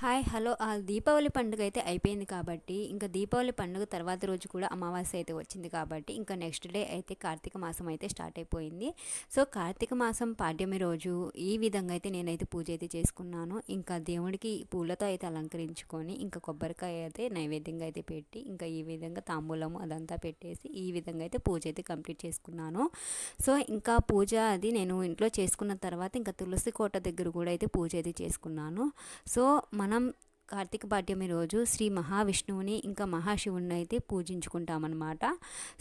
Hi hello Deepavali పండుగ అయితే అయిపోయింది కాబట్టి ఇంకా దీపావళి పండుగ తర్వాత రోజు కూడా అమావాస్య అయితే వచ్చింది కాబట్టి ఇంకా నెక్స్ట్ డే అయితే కార్తీక మాసం అయితే స్టార్ట్ అయిపోయింది. సో కార్తీక మాసం పాడ్యమి రోజు ఈ విధంగా అయితే నేనైతే పూజ అయితే చేసుకున్నాను. ఇంకా దేవుడికి పూలతో అయితే అలంకరించుకొని ఇంకా కొబ్బరికాయ అయితే నైవేద్యంగా అయితే పెట్టి ఇంకా ఈ విధంగా తాంబూలము అదంతా పెట్టేసి ఈ విధంగా అయితే పూజ అయితే కంప్లీట్ చేసుకున్నాను. సో ఇంకా పూజ అది నేను ఇంట్లో చేసుకున్న తర్వాత ఇంకా తులసి కోట దగ్గర కూడా అయితే పూజ అయితే చేసుకున్నాను. సో మనం కార్తీక పాడ్యమి రోజు శ్రీ మహావిష్ణువుని ఇంకా మహాశివుని అయితే పూజించుకుంటామన్నమాట.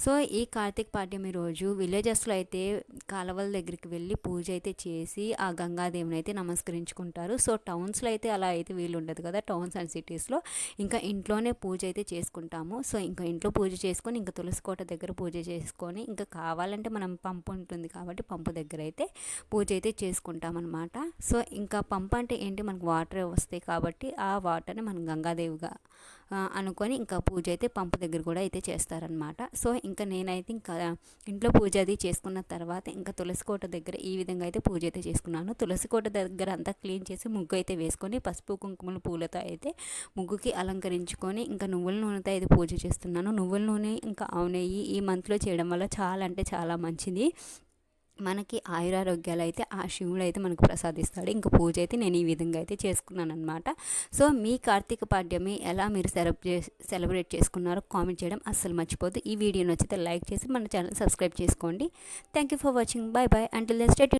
సో ఈ కార్తీక పాడ్యమి రోజు విలేజెస్లో అయితే కాలువల దగ్గరికి వెళ్ళి పూజ అయితే చేసి ఆ గంగాదేవిని అయితే నమస్కరించుకుంటారు. సో టౌన్స్లో అయితే అలా అయితే వీలు ఉండదు కదా, టౌన్స్ అండ్ సిటీస్లో ఇంకా ఇంట్లోనే పూజ అయితే చేసుకుంటాము. సో ఇంకా ఇంట్లో పూజ చేసుకొని ఇంకా తులసి కోట దగ్గర పూజ చేసుకొని ఇంకా కావాలంటే మనం పంపు ఉంటుంది కాబట్టి పంపు దగ్గర అయితే పూజ అయితే చేసుకుంటామన్నమాట. సో ఇంకా పంపు అంటే ఏంటి, మనకు వాటర్ వస్తాయి కాబట్టి ఆ వాటర్ని మనం గంగాదేవిగా అనుకొని ఇంకా పూజ అయితే పంపు దగ్గర కూడా అయితే చేస్తారనమాట. సో ఇంకా నేనైతే ఇంకా ఇంట్లో పూజ అది చేసుకున్న తర్వాత ఇంకా తులసి కోట దగ్గర ఈ విధంగా అయితే పూజ అయితే చేసుకున్నాను. తులసి కోట దగ్గర అంతా క్లీన్ చేసి ముగ్గు అయితే వేసుకొని పసుపు కుంకుమల పూలతో అయితే ముగ్గుకి అలంకరించుకొని ఇంకా నువ్వుల నూనెతో అయితే పూజ చేస్తున్నాను. నువ్వుల నూనె ఇంకా ఆవు నెయ్యి ఈ మంత్లో చేయడం వల్ల చాలా అంటే చాలా మంచిది. మనకి ఆయురారోగ్యాలు అయితే ఆ శివుడు అయితే మనకు ప్రసాదిస్తాడు. ఇంకా పూజ అయితే నేను ఈ విధంగా అయితే చేసుకున్నాను అనమాట. సో మీ కార్తీక పాడ్యమి ఎలా మీరు సెలబ్రేట్ చేసుకున్నారో కామెంట్ చేయడం అస్సలు మర్చిపోద్దు. ఈ వీడియో నచ్చితే లైక్ చేసి మన ఛానల్ సబ్స్క్రైబ్ చేసుకోండి. Thank you for watching. Bye bye. Until next day.